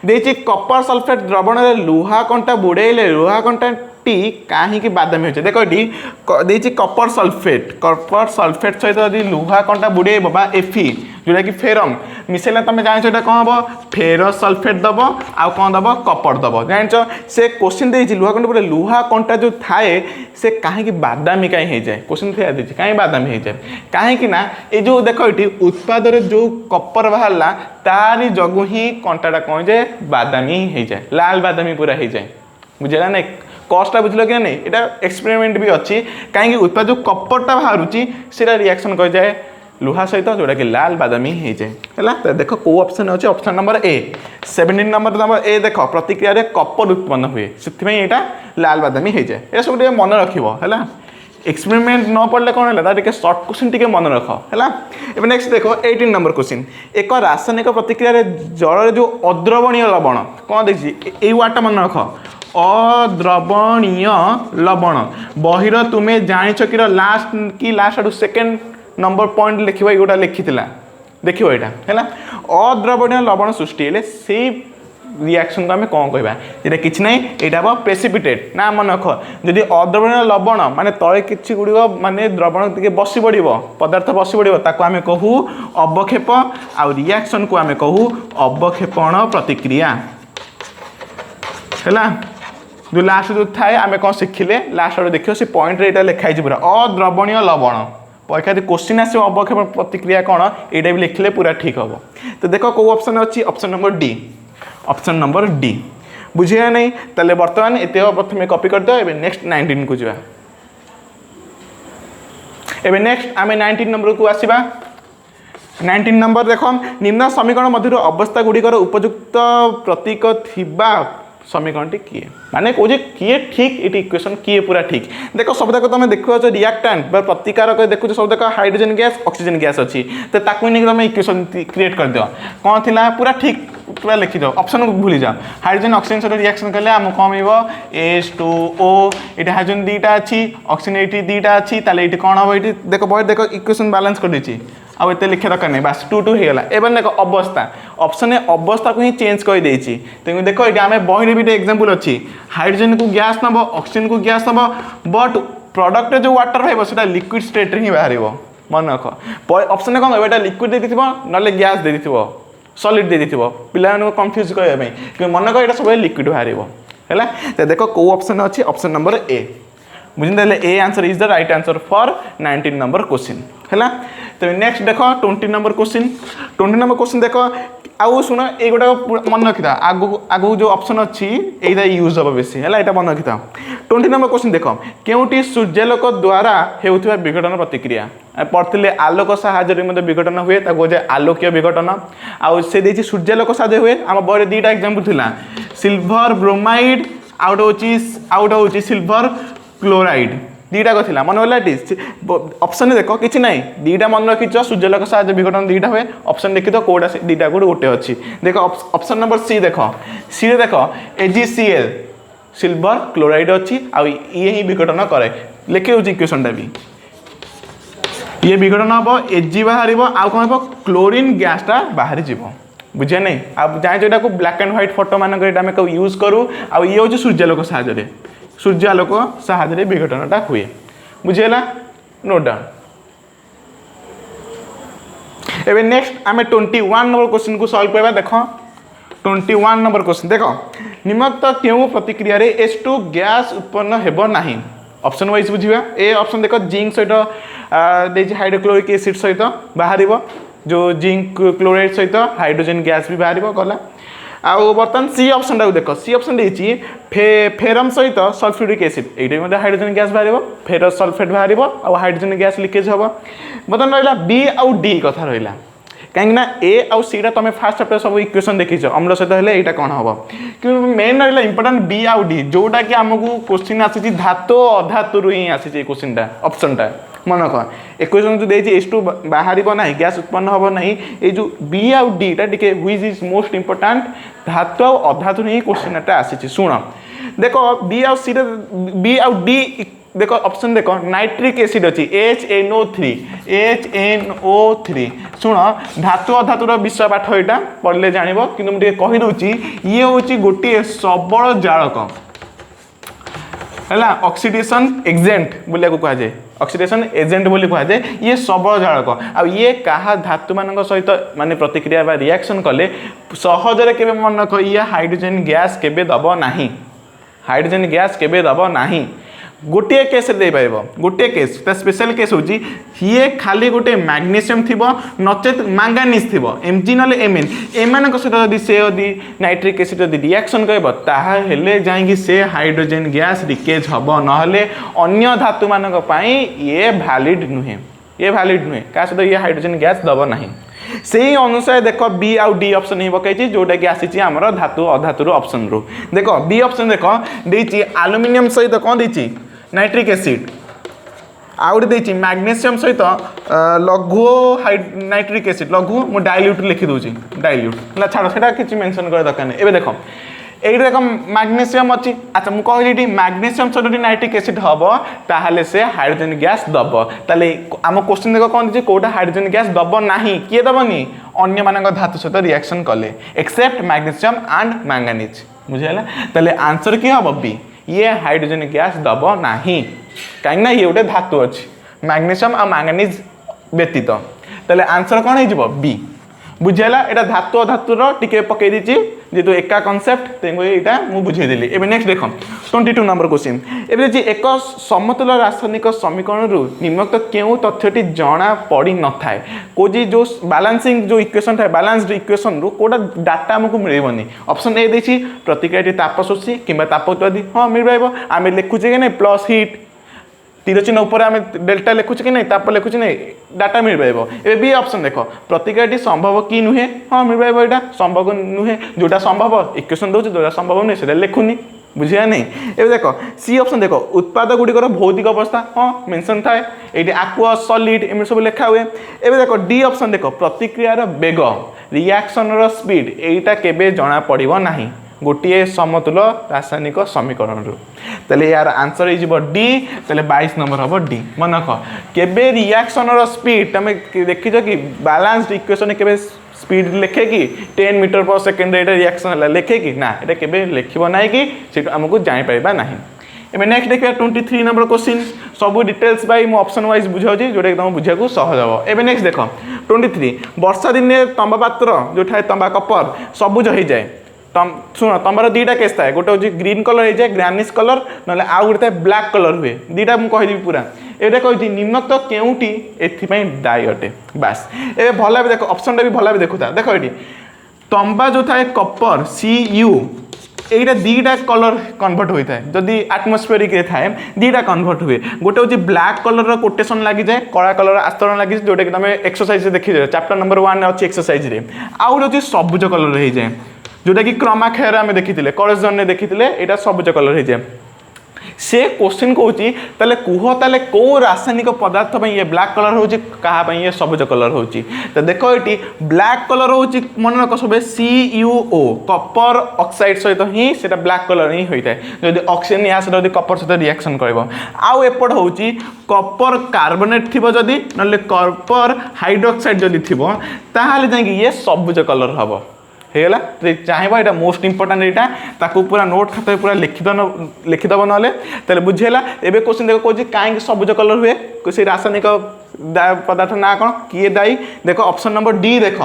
देखिए कपर सल्फेट द्रवण लुहा कंटा बुड़ेले लुहा कंटा टी कहीं बादामी हो देख ये कपर सल्फेट सहित यदि लुहा कंटा बुड़ेब एफी जोटा कि फेरम मिसेला तुम जान कौन हम फेरस सल्फेट दब आउ कौन दब कपर दब जान से क्वेश्चन देती लुहा कंटा बुड़े लुहा कंटा जो थाए से कहीं बादामी कहीं हो जाए क्वेश्चन थी देती कहीं बादामी हो जाए कहीं ना ये जो देख ये उत्पाद जो कपर बाहर तारी जगू ही कंटाटा कौन जाए बादामी हो जाए लाल बादामी पूरा हो जाए बुझेगा ना कष्टा बुझल कि नहीं यहाँ एक्सपेरिमेंट भी अच्छी कहीं उत्पाद जो कपरटा बाहर से रिएक्शन कर जाए लुहा सहित जोटा कि लाल बादामी हो जाए है देख कौ ऑप्शन अच्छे option number A 17 number A देख प्रतिक्रिया रे कपर उत्पन्न हुए से यहाँ लाल बादामी हो जाए ये सब मन रखा एक्सपेरिमेंट न पढ़ले कौन है सर्ट क्वेश्चन टी मन रख है नेक्स्ट देख 18 नंबर क्वेश्चन एक रासायनिक प्रतिक्रिया रे जल जो अद्रवणीय लवण कौन देखिए ये वार्डटा मन रख अद्रवणीय लवण बहिर तुम्हें जानिछ कि लास्ट आड़ सेकेंड नंबर पॉइंट लिख गोटा लिखी देख यहाँ है अद्रवणीय लवण सृष्टि हेले से रिएक्शन को आम कौन कहवा ये कि ना यहाँ हम प्रेसिपिटेट ना मन रख जदि अद्रवणीय लवण माने तले किसी गुड़िक माने द्रवण टे बस पड़ पदार्थ बस पड़ ताको आम कहू अवक्षेप आउ रिएक्शन को आम कहू अवक्षेपण प्रतिक्रिया है जो लास्ट जो थाए आम कौन शिखिले लास्ट आड़ देखिए से पॉइंट यहाँ लिखाई पूरा अद्रवणीय लवण परीक्षा क्वेश्चन आस अवक्षेपण प्रतिक्रिया कौन यहाँ भी लिखिले पूरा ठीक हम तो देख कौ ऑप्शन अच्छी option number D option number D बुझे नहीं ताले बर्तमान एत प्रथम कॉपी कर दो एबे नेक्स्ट 19 को जावा एबे नेक्स्ट आमे 19 नंबर को आसीबा 19 नंबर देखो निम्न समीकरण मध्य अवस्था गुड़िकर उपयुक्त प्रतीक थिबा समीकरण किए माने कहे किए ठीक ये इक्वेशन किए पूरा ठीक देख सब तक तुम देखो रिएक्टेंट प्रतिकारक देखो सब तक हाइड्रोजन गैस ऑक्सीजन गैस अच्छी तो तुम इक्वेशन क्रिएट कर दियो कौन थी पूरा ठीक पूरा लिखी दो ऑप्शन को भूली जाओ हाइड्रोजन ऑक्सीजन सहित रिएक्शन कले आम कौन मिल H2O ये हाइड्रोजन दीटा अच्छी ऑक्सीजन ये दीटा अच्छी ताले ये कौन हम ये देख बॉय देख इक्वेशन बैलेंस कर देछि आउ एत लिखा दरकार नहीं बस 2 2 होगा एवं देख अवस्था ऑप्शन अवस्था को ही चेंज कर देछि तेणु देख ये आम बही भी एग्जांपल अच्छी हाइड्रोजन को गैस नब ऑक्सीजन को गैस नब बट प्रोडक्ट जो वाटर रहा है लिक्विड स्टेट ही बाहर मन रख ऑप्शन कौन कहना लिक्विड दे ना गैस दे सॉलिड दे पिला कंफ्यूज करने कि मन कर सब लिक्विड बाहर है देख कौ ऑप्शन अच्छी ऑप्शन नंबर ए बुझे A answer is the right answer for 19 number question है तो नेक्स्ट देख 20 नंबर क्वेश्चन देख आउ शुण ये गोटा मन रखी था आगु जो ऑप्शन अच्छी यही यूज हम बेसी है यहाँ मन रखी था 20 नंबर क्वेश्चन देख केउटी सूर्यालोक द्वारा होता विघटन प्रतिक्रिया पढ़ते आलोक साहाय्य विघटन हुए कहे आलोकीय विघटन आउ से सूर्यालोक साहाय्य हुए आम बड़े दुईटा एग्जांपल थिला सिल्वर ब्रोमाइड आउट हूँ सिल्वर क्लोराइड दीटा को थिला मन गला ऑप्शन देख कि ना दीटा मन रखीच सूर्यालोक साहाय्य विघटन दीटा हुए ऑप्शन देखी तो कौटा दीटा को गोटे अच्छी देख ऑप्शन नंबर सी देख सी देख AgCl सिल्वर क्लोराइड अच्छी आ ये ही विघटन करे लिखे इक्वेशन टा भी ये विघटन हम Ag बाहर आउ कौन हम क्लोरीन गैसटा बाहरी जीव बुझे नहीं आप जाए जो ब्लैक एंड व्हाइट फोटो मानक यूज करूँ आ ये हूँ सूर्यालोक साहाय्य सूर्यालोक साहाय्य विघटनटा हुए बुझेगा नो डाउट एबे नेक्स्ट आम 21 नंबर क्वेश्चन को सॉल्व करवा देख 21 नंबर क्वेश्चन देख निम्नलिखित क्यों प्रतिक्रिया रे H2 गैस उत्पन्न हेबो नाही ऑप्शन वाइज बुझिबा ए ऑप्शन देख जिंक सहित हाइड्रोक्लोरिक एसिड सहित बाहर जो जिंक क्लोराइड सहित हाइड्रोजन गैस भी बाहर गला आउ बर्तमान सी ऑप्शन टाक देख सी ऑप्शन देछि फेरम सहित सल्फ्यूरिक एसिड ये हाइड्रोजन गैस बाहर फेरस सल्फेट बाहर आउ हाइड्रोजन गैस लिकेज हम बर्तमान रहा बी आउ डी कथा रहा कहीं ए आउ सी टा तुम फास्ट चैप्टर सब इक्वेशन देखीच अम्ल सहित हेल्ले यहाँ कौन हम कि मेन रहा इंपोर्टाट बी आउ डी जोटा कि आमको क्वेश्चन आसी धातु अधातु ही आसी क्वेश्चन टा ऑप्शन टा मन कह इक्वेशन जो देती H2 बाहर ना गैस उत्पन्न हम ना ये जो बी आउ डी टा टिके व्हिच इज मोस्ट इंपोर्टाट धातु आ अधातु ही क्वेश्चन टा आसी शुण देख बी आउ सी बी आउ डी देख ऑप्शन देख नाइट्रिक एसिड अच्छी HNO3 शुण धातु अधातुर विषय पाठ यहाँ पढ़ले जान कि मुझे कहीदे ये हूँ गोटे सबल जालक है ऑक्सीडेशन एजेंट बोलिया कहुए ऑक्सीडेशन एजेंट बोली कहुए ये सबल जालक आ ये कहा धातु मान सहित माने प्रतिक्रिया बा रिएक्शन कले सहजरे केबे मन रख ये हाइड्रोजन गैस केबे दब नाही हाइड्रोजन गैस केबे दब नाही गोटे केस दे पार गोटे केस स्पेशल केस हूँ ये खाली गोटे मैग्नेशियम थी नचेत मैंगानीज थी Mg ना Mn एम सहित से नाइट्रिक एसिड यदि रिएक्शन कर जाइए से हाइड्रोजन गैस लिकेज हम ना अन्य धातु मान ये वैलिड नुहे क्या सहित ये हाइड्रोजन गैस दब ना से ही अनुसार देख बी आउ डी ऑप्शन ही पकई जोटा कि आसी आमर धातु अधातुर ऑप्शन रू देख बी ऑप्शन देख देती एल्युमिनियम सहित कौन देती नाइट्रिक एसिड आउट देती मैग्नेशियम सहित लघु नाइट्रिक एसिड लघु मु डाइल्यूट लिखि दूची डाइल्यूट छाड़ से किसी मेंशन कर दरकार नहीं एबे देख এইটা দেখ ম্যাগনেসিয়াম অছি আচ্ছা মু কহিলি ম্যাগনেসিয়াম সହିତ নাইট্রিক এসিড হব তাহলে সে হাইড্রোজেন গ্যাস দব তাহলে আম কোশ্চিন দেখ কোন দিয়েছে কোটা হাইড্রোজেন গ্যাস দব নাহি কিয়ে দবনি অন্য মানক ধাতু সହିତ রিঅ্যাকশন কলে এক্সেপ্ট ম্যাগনেসিয়াম এন্ড ম্যাঙ্গানিজ বুঝিলা তাহলে আনসার কি হব বি ये हाइड्रोजन गैस दब नाही कहीं ये गोटे धातु अच्छी मैग्नेशियम और मैंगानीज व्यतीत ताले आंसर कौन हो बी बुझेगा यहाँ धातु अधातुर टिके पकई देती जेहेतु एका कनसेप्ट तेणु यहाँ मुझे बुझेदेली एवं नेक्स्ट देख 22 नंबर क्वेश्चन एवं एक समतुल रासायनिक समीकरण निम्नलिखित क्यों तथ्यटी जना पड़ी न था कौन जो बैलेंसिंग जो इक्वेशन था बैलेंस्ड इक्वेशन रु कोटा डाटा आमको मिलबनी ऑप्शन ए देती प्रतिक्रिया ताप शोषी कि ताप उत्पादी हाँ मिल आम लिखुचे कि नहीं प्लस हिट तीर चिन्ह ऊपर आम डेल्टा लिखुचे कि नहीं ताप लिखुचे नहीं डाटा मिल पाइबो ए बी ऑप्शन देखो प्रतिक्रियाटी संभव कि नुहे हाँ मिल पाइबो एटा संभव नुहे जोटा संभव इक्वेशन दउछ जोटा संभव नहीं सेटा लिखुनी बुझिया नहीं ए देखो सी ऑप्शन देखो उत्पाद गुड़िकर भौतिक अवस्था हाँ मेंशन थाए ये आक्वा सॉलिड एम सब लिखा हुए ए देखो डी ऑप्शन देखो प्रतिक्रियार बेग रिएक्शन स्पीड एटा केबे जना पड़िबो नाही गोटे समतुल रासायनिक समीकरण तेल यार आंसर हो डी तेल 22 नंबर हम डी मन रख केबे रिएक्शन स्पीड तुम देखिछ कि बैलेंस्ड इक्वेशन के स्पीड लिखे कि 10 मीटर पर सेकेंड रिएक्शन लिखे कि ना ये केबे लिखब ना कि आमको जापर ना एवं नेक्स्ट देखिए 23 नंबर क्वेश्चन सब डिटेल्स बाय मु ऑप्शन वाइज बुझाऊँ जोटा एकदम बुझा सहज हम एवं नेक्स्ट देख 23 वर्षा दिन तंबा पात्र जो तंबा कपर सबुज हो जाए शुण तुम दुईटा केस थाए गोटे हूँ ग्रीन कलर हो जाए ग्रानिश कलर ना आउ गोटे ब्लैक कलर हुए दुईटा मुझे कहीदेवी पूरा ये कही निम्नलिखित केउटी एपाई दायी अटे बास ए भल देख ऑप्शन भी भल देखुता देख ये तंबा जो थाए कपर Cu এইটা দুইটা কলর কনভর্ট হয়ে থাকে যদি আটমস্ফিয়ারিক থাকে দুইটা কনভর্ট हुए गोटे हूँ ब्लैक कलर कोटेसन लगी जाए कला कलर आस्तरण लगी जोटा कि तुम एक्सरसाइज देखी जाए चैप्टर नंबर 1 अच्छी एक्सरसाइज आउ गोटे हूँ सबुज कलर हो जाए जोटा कि क्रमाक्षर आम देखी करेक्शन देखी यहाँ सबुज कलर हो जाए से क्वेश्चन कौन ताले कुह ताले कौ रासायनिक पदार्थ ये ब्लैक कलर हो ये सबुज कलर हो तो देख ये ब्लैक कलर हो मन रख सब CuO कपर ऑक्साइड सहित ही से ब्लैक कलर ही होता है जब ऑक्सीजन या सहित कपर सहित रिएक्शन कर आउ एपट हूँ कपर कार्बोनेट थी जदि ना कपर हाइड्रोक्साइड जदि थी ताहले जाइए ये सबुज कलर हम होगा चाहब यहाँ मोस्ट इंपोर्टाट यहाँ पूरा नोट खाता पूरा लिखिदब ना तेल बुझेगा एवं क्वेश्चन देख कौन कहीं सबुज कलर हुए से रासायनिक पदार्थ ना कौन किए दायी देख ऑप्शन नंबर डी देख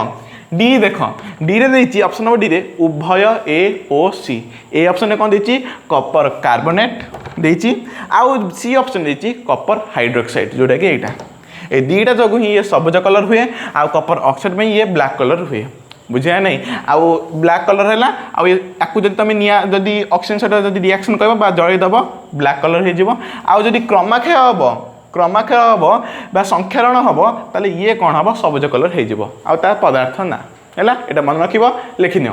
डी रे देती ऑप्शन नंबर डी रे उभय AOC ए ऑप्शन में कौन देती कपर कार्बोनेट देती आउ सी ऑप्शन देती कपर हाइड्रोक्साइड जोटा कि यहाँ ये दुईटा जो ही ये सबुज कलर हुए आउ कपर ऑक्साइड में ये ब्लैक कलर हुए बुझे नहीं आउ ब्लैक कलर है आपको जब तुम निया जदि ऑक्सीजन सहित रिएक्शन कर जलईदेव ब्लैक कलर हो आउ जदि क्रमाक्षय हम संख्यारण हम ताले ये कौन हम सबुज कलर हो आ पदार्थ ना है यहाँ मन रख लिखिन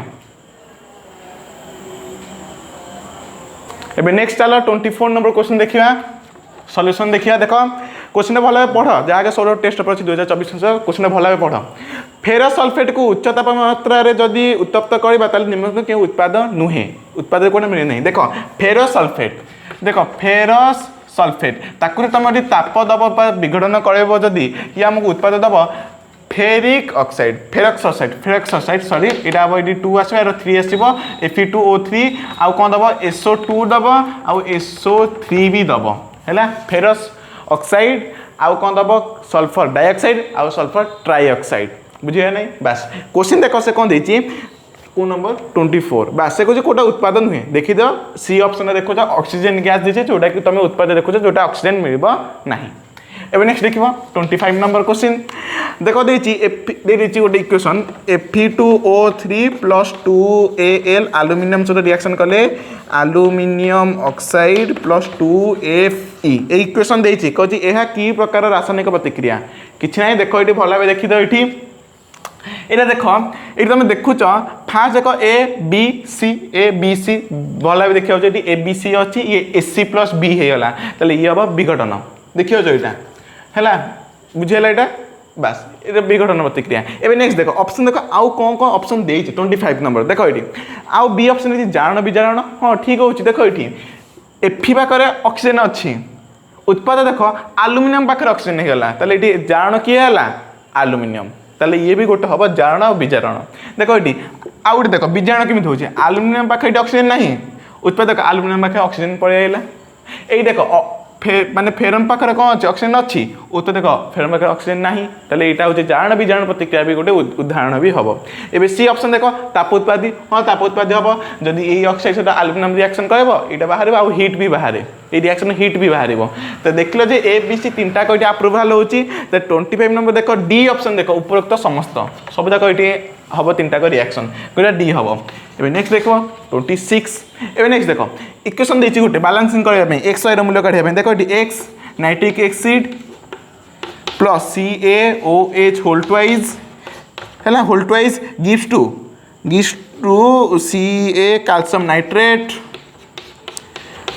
एबे नेक्स्ट चलो 24 नंबर क्वेश्चन देखिए सॉल्यूशन देखिए देख क्वेश्चन भल पढ़ जहाँ सोलह टेस्ट पेपर अच्छी 2024 क्वेश्चन भल पढ़ फेरस सल्फेट को उच्च तापमात्रा जदि उत्तप्त करवा निम्नलिखित क्यों उत्पाद नुहे उत्पाद कौन मिले नहीं देख फेरस सल्फेट ताकू तुम यदि ताप दब विघटन कर जदि ये आमको उत्पाद दब फेरिक ऑक्साइड सॉरी यहाँ हम ये 2 आस 3 आसो Fe2O3 आउ कौन दब SO2 दब आउ SO3 भी दब है फेरस ऑक्साइड आउ कौन दब सल्फर डाइऑक्साइड आउ सल्फर ट्राइऑक्साइड बुझे नहीं बास क्वेश्चन देख से कौन देती को नंबर 24 बास से कौन कोटा उत्पाद नुहे देखी दो सी ऑप्शन देखो ऑक्सीजन गैस दीजिए जोटा कि तुम उत्पाद देखो जोटा ऑक्सीजन मिल ना एवं नेक्स्ट देखो 25 नंबर क्वेश्चन देख देती गोटे इक्वेशन Fe2O3 + 2Al आलुमिनियम सहित रिएक्शन कले आलुमिनियम ऑक्साइड + 2Fe इक्वेशन देती कौन यह कि प्रकार रासायनिक प्रतिक्रिया कि ना देख ये भल भाव देखी दो ये यहाँ देख ये तुम देखुच फास्ट देख ए बी सी भल भाव देखा ABC अच्छी ये AC + B होगा ये हम विघटन देखिए यहाँ है बुझेगा यहाँ बास ये विघटन प्रतिक्रिया। एवं नेक्स्ट देख ऑप्शन देख आउ कौन कौन ऑप्शन दे 25 नंबर देख ये आउ बी ऑप्शन है जारण विजारण हाँ ठीक होची देख ये एफी पाखे ऑक्सीजन अच्छी उत्पाद देख आलुमिनियम पाखे ऑक्सीजन होगा ताले ये जारण किए है आलुमिनियम ताले ये भी गोटे हम जारण और विजारण देख ये आउ गोटे देख विजारण केमी हो आलुमिनियम पाखे ऑक्सीजन ना उत्पाद देख आलुमिनियम पाखे ऑक्सीजन पलैला यही देख माने फेरन पाखे कौन अच्छे ऑक्सीजन अच्छी उत्तर देख फेरन पाखे ऑक्सीजन ना ताले यहाँ हूँ जारण विजारण प्रतिक्रिया भी गोटे उदाहरण भी हम एवं सी ऑप्शन देख ताप उत्पादी हाँ ताप उत्पादी हम जदि ये ऑक्साइड सहित आलुमिनियम रिएक्शन कर बाहर आउ हिट भी बाहर ये रिएक्शन हिट भी बाहर तो देख लो ए बी सी तीन टाक ये अप्रूवाल होची तो 25 नंबर देख डी ऑप्शन देख उपरोक्त समस्त सब तक ये हम तीन टाक रिएक्शन गोटा डी हम एवं नेक्स्ट देख 26 एवं नेक्स्ट देख इक्वेशन देती गोटे बालांसिंग करने एक्स वाई मूल्य काढ़ा देख ये x nitric acid plus CaOH whole twice है whole twice gives to Ca calcium nitrate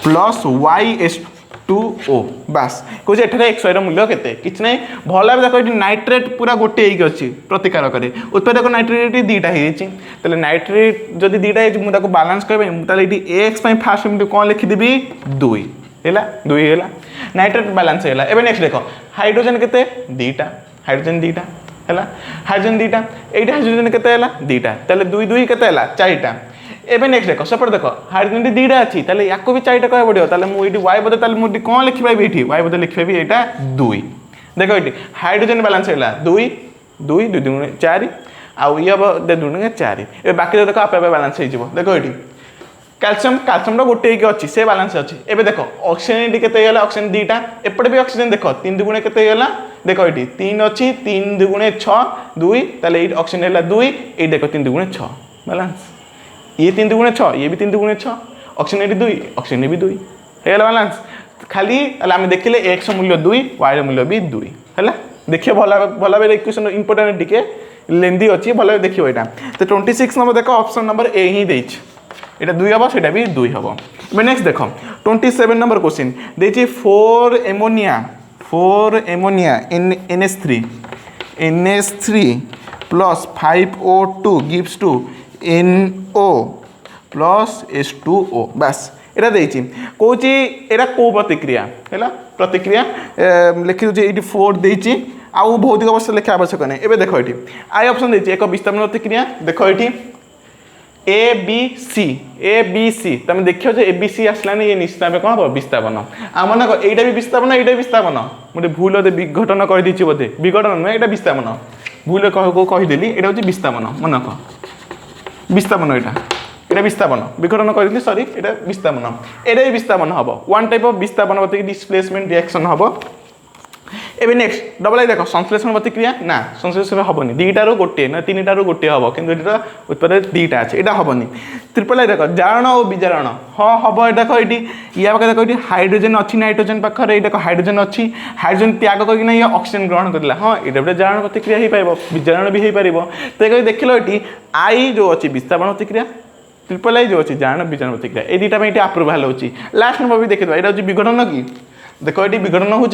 plus YH2O बास कौन एठारे एक्स वाई मूल्य केते किछ नहीं भल भाव देख नाइट्रेट पूरा गोटे ही अच्छी प्रतिकार करे उत्पाद देख नाइट्रेट दीटा हो नाइट्रेट जब दीटा मुझे बालांस करें एक्स फास्ट मुझे कौन लिखिदेवी 2 है नाइट्रेट बालांस है एवं नेक्स्ट देख हाइड्रोजन केते दीटा हाइड्रोजन दीटा है हाइड्रोजन दीटा ये हाइड्रोजन केते दीटा ताले 2 2 केते 4टा एवं नेक्स्ट देख सेपट देख हाइड्रोजन दीटा अच्छी या भी 4टा कह पड़ो मुझे वाई बदे मुझे कौन लिखिपारि ये वाई बदे लिखिपारि यहाँ 2 देख ये हाइड्रोजन बालांस है 2 2 2 2 4 आउ ये हम 2 2 4 ए बाकी देख आप बालांस हो देख ये कैल्शियम कैल्शियम गोटे ही अच्छी से बालांस अच्छी एवं देख ऑक्सीजन के ऑक्सीजन दीटा एपटे भी ऑक्सीजन देख 3 2 के देख ये 3 अच्छी 3 2 6 2 ताले ऑक्सीजन है 2 ये देख 3 2 6 बालांस ये 3 2 6 ये भी 3 2 6 ऑक्सीजन 2 ऑक्सीजन भी 2 है बालांस खाली आम देखिले एक्स मूल्य 2 वाई मूल्य भी 2 है देखिए भल भाव इक्वेशन इंपोर्टेंट टिके लेंदी अच्छी भल देखिए यहाँ तो 26 नंबर देख ऑप्शन नंबर ए ही देछि এটা 2 হবো সেটা भी 2 হবো এবার নেক্সট দেখো 27 নম্বর কোশ্চেন দেইছি 4 ammonia NH3 plus 5O2 gives to NO plus H2O বাস এটা দেইছি কইছি এটা কো প্রতিক্রিয়া হেলা প্রতিক্রিয়া লিখি দউছি এইটি 4 দেইছি আউ ভৌতিক অবস্থা লেখা আবশ্যক নাই এবে দেখো এটি আই অপশন দেইছি এক বিস্তাপন প্রতিক্রিয়া দেখো এটি ABC तुम देखियो जे ABC आसलानी ये निश्चित भाव कौन हम विस्थापन आम ना यहाँ भी विस्थापन यहाँ विस्थापन मुझे भूल बोधे विघटन करदे बोधे विघटन नुहे यहाँ विस्थापन भूल कहीदेली यहाँ हूँ विस्थापन मन कह विस्थापन यहाँ विस्थापन विघटन कर सरी यहाँ विस्थापन यहाँ भी विस्थापन हम वन टाइप ऑफ विस्थापन डिस्प्लेसमेंट रिएक्शन हम एवं नेक्स्ट डबल आई देख संश्लेषण प्रतिक्रिया ना संश्लेषण हेनी 2टारू गोटे ना 3टारू गोटे हम कि उत्पाद 2टा अच्छे यहाँ हेनी ट्रिपल आई देख जारण और विजारण हाँ हम देख ये या पाखे देख ये हाइड्रोजन अच्छी नाइट्रोजन पाखे ये देख हाइड्रोजन अच्छी हाइड्रोजन त्याग करना ये ऑक्सीजन ग्रहण कर हाँ ये गोटे जारण प्रतिक्रिया हो पार विजारण भी हो पार तो देख लो ये आई जो अच्छी विस्थापन प्रतिक्रिया ट्रिपल आई जो अच्छी जारण विजारण प्रतिक्रिया ये 2टा ये अप्रूवाल होची लास्ट नंबर भी देखिए यहाँ हूँ विघटन कि देख ये विघटन हो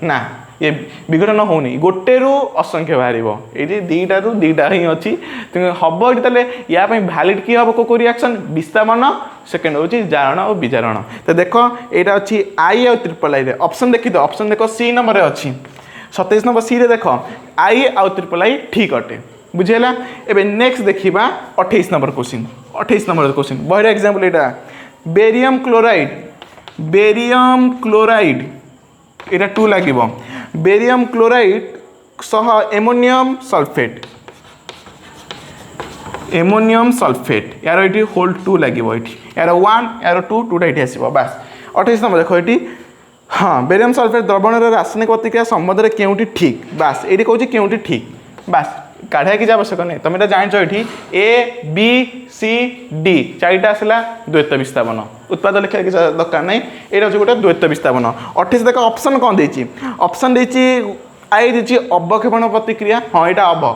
ना ये विघटन होनी गोटे रु असंख्य बाहर ये 2टारू 2टा ही अच्छी हम ये या भैलिड कि हम को रिएक्शन विस्थापन सेकेंड हूँ जारण और विजारण तो देख यहाँ अच्छी आई और ट्रिपल आई ऑप्शन देखी तो ऑप्शन देख सी नंबर अच्छी 27 नंबर सी देख आई आउ ट्रिपल आई ठीक अटे बुझेगा एवं नेक्स्ट देखा 28 नंबर क्वेश्चन 28 नंबर क्वेश्चन बहर एग्जाम्पल यहाँ बेरियम क्लोराइड এটা 2 লাগিব बेरियम क्लोराइड सह एमोनियम सल्फेट यार ये होल 2 लगे यार 1 यार 2 2टा ये आसो बास 28 नंबर देख ये हाँ बेरियम सल्फेट द्रवण रासायनिक प्रतिक्रिया संबंध में क्योंटी ठीक बास ये कहूँ क्योंटी ठीक बास काढ़ा कि आवश्यक नहीं तुम जान ये ABCD 4टा आसला द्वैत विस्थापन उत्पाद लिखा कि दरकार नहीं ये हूँ गोटे द्वैत विस्थापन 28 देख ऑप्शन कौन देती ऑप्शन देती आई देती अवक्षेपण प्रतिक्रिया हाँ यहाँ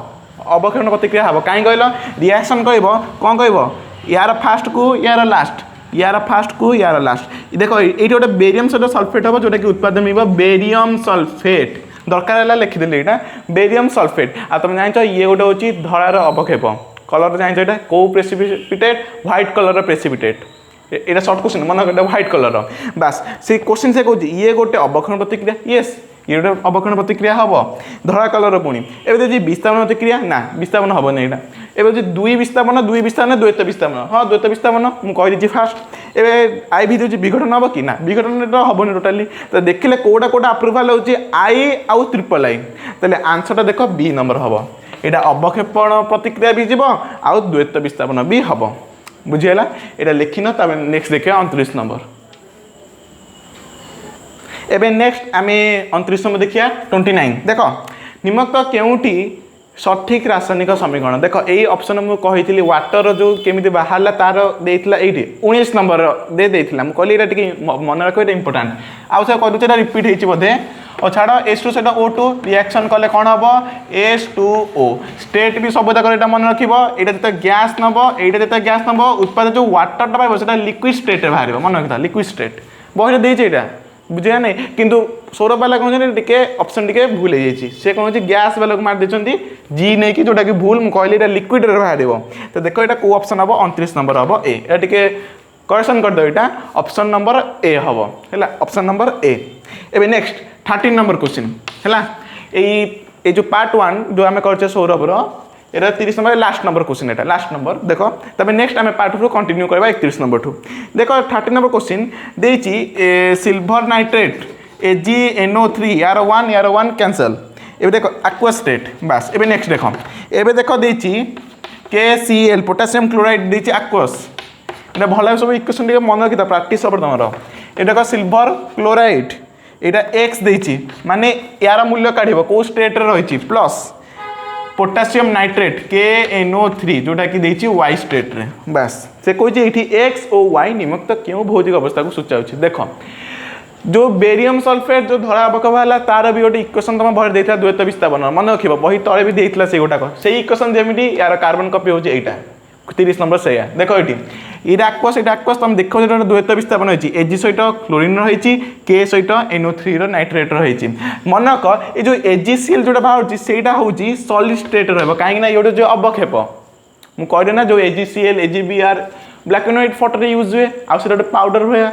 अवक्षेपण प्रतिक्रिया हम कहीं कहल रिएक्शन कह कौन कह यार फास्ट को यार लास्ट यार फास्ट को यार लास्ट देख ये गोटे बेरियम सहित सल्फेट हम जोटा कि उत्पाद मिल बेरियम सल्फेट दरकार है लिखिदेली यहाँ बेरियम सल्फेट आ तुम जान ये गोटे हूँ धरार अवक्षेप कलर जान ये कौ प्रेसिपिटेट व्हाइट कलर प्रेसिपिटेट ये सर्ट क्वेश्चन मन व्हाइट कलर बास से क्वेश्चन से कहूँ ये गोटे अवक्षेपण प्रतिक्रिया येस ये गोटे अवक्षेपण प्रतिक्रिया हम धरा कलर पुणी एवं विस्थापन प्रतिक्रिया ना विस्थापन हेनी यहाँ एवं दुई विस्थापन द्वैत विस्थापन हाँ द्वैत विस्थापन मुझे फास्ट एवं आई भी दूसरी विघटन हम कि ना विघटन हेनी टोटाली तो देखिले कौटा कौटा अप्रुवाल हो आई आउ ट्रिपल आई तेल आंसरटा देख बी नंबर हम यहाँ अवक्षेपण प्रतिक्रिया भी जीव आउ द्वैत विस्थापन भी हम बुझीगला यहाँ लिखिन नेक्स्ट देखिए 29 नंबर एबे नेक्स्ट आम 29 नंबर देखिए 29 देख निम्नलिखित केउटी सठिक रासायनिक समीकरण देख यही ऑप्शन मुझे कही वाटर जो केमी बाहर तार देता ये 19 नंबर दे देता मुझे कहली मन रख इंपोर्टाट आउ सब कह रिपीट होती बोधे और छाड़ H2 से O2 रिएक्शन कले कौन हम H2O स्टेट भी सब तक मन रख जो गैस नब ये जो गैस नब उत्पाद जो वाटर पाइब लिक्विड स्टेट बाहर मन रखा लिक्विड स्टेट बही देखे यहाँ बुझे ना किंतु सौरभ बाला कौन टे ऑप्शन टे भूल हो सी कौन गैस बाला को मार देती जी नहीं कि जोटा कि भूल मुझे कहली लिक्विड बाहर तो देख यहाँ कौ ऑप्शन हम 29 नंबर हम ए टे करेक्शन करदे यहाँ ऑप्शन नंबर ए हम है ऑप्शन नंबर ए एवं नेक्स्ट 13 नंबर क्वेश्चन है ये जो पार्ट 1 जो आम कर सौरभर ये 30 नंबर लास्ट नंबर क्वेश्चन यहाँ लास्ट नंबर देख तब नेक्स्ट आम पार्ट 2 कंटिन्यू करवा 31 नंबर ठू देख 13 नंबर क्वेश्चन देती सिल्वर नाइट्रेट AgNO3 यार 1 कैंसल ए देख एक्वा स्टेट बास एवं नेक्स्ट देख एवं देख देती KCl पोटासियम क्लोराइड देती एक्वस ये भल सब इक्वेशन टे मन रखी प्राक्ट हम तुम ये देख सिल्वर क्लोराइड यहाँ एक्स देती माने यार मूल्य काढ़ कौ स्टेट रही प्लस पोटासियम नाइट्रेट KNO3 जोटा कि देती वाई स्टेट रे बास से कहे ये एक्स और वाई निम्नलिखित क्यों भौतिक अवस्था को सूचाऊँ देख जो बेरियम सल्फेट जो धरा अवक्षेप है तार भी गोटे इक्वेशन तुम भर देता द्वैत विस्थापन मन रख बही तले भी देता से गुटाक से इक्वेशन जमी यार कार्बन कपी हो 30 नंबर से देख ये एक्वस तुम देख द्वैत विस्थापन होती Ag सहित क्लोरीन रही के सहित NO3 नाइट्रेट रही मन रख ये जो AgCl जो बाहर से हूँ सॉलिड स्टेट रही ये जो अवक्षेप मुझे कहना ना जो AgCl AgBr black and white photo use हुए आउ पाउडर हुए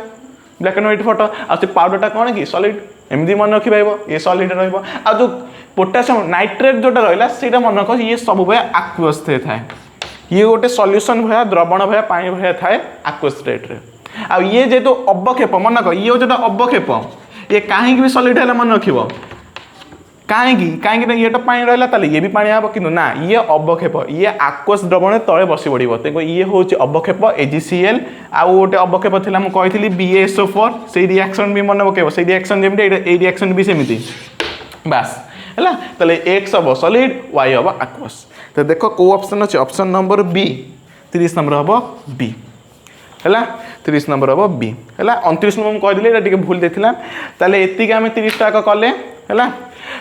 ब्लैक एंड व्हाइट फोटो आ पाउडरटा कौन कि सॉलिड एमती मन रखी ये सॉलिड रहा जो पोटासियम नाइट्रेट जोटा रहा से मन रख ये सब भाया एक्वस थाए ये गोटे सॉल्यूशन भाया द्रवण भाया पानी भाया थाए एक्वस स्टेट रे आ ये जेहेतु अवक्षेप मन रख ये जो अवक्षेप ये कहीं भी सॉलिड है मन रख कहीं ये पानी रहा ये भी पानी हम कि ना ये अवक्षेप ये एक्वस द्रवण तले बस पड़ो तेज ये हूँ अवक्षेप AgCl आउ गोटे अवक्षेप थी मुझे कही BaSO4 से रिएक्शन भी मन पकेब से रिएक्शन जमी रिएक्शन भी सेमती बास है तेल एक्स हम सॉलिड वाई हम एक्वस तो देख कौ ऑप्शन अच्छे ऑप्शन नंबर बी 30 नंबर हम बी है 30 नंबर हम बी है 29 नंबर मुझे कहीदेली ये भूल देता तेल ये आम 30 टाक कले है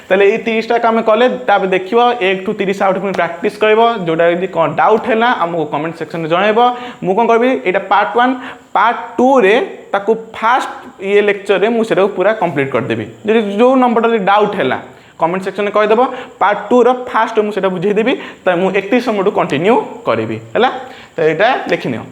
तेल ये 30 टाक आम कले देख 1 टू 30 आउट प्राक्ट कर जोटा कौन डाउट है आमको कमेंट सेक्शन में जनइब मुझे कौन करी यहाँ पार्ट 1 पार्ट 2 रे ताकू फास्ट ये लेक्चर में मुझे पूरा कंप्लीट करदेवी जो नंबर डाउट है कमेंट सेक्शन में कहीदेव पार्ट 2 रो फास्ट मुझे बुझेदेवी तो मुझे 31 नंबर कंटिन्यू करी है तो यहाँ लिखिनियो।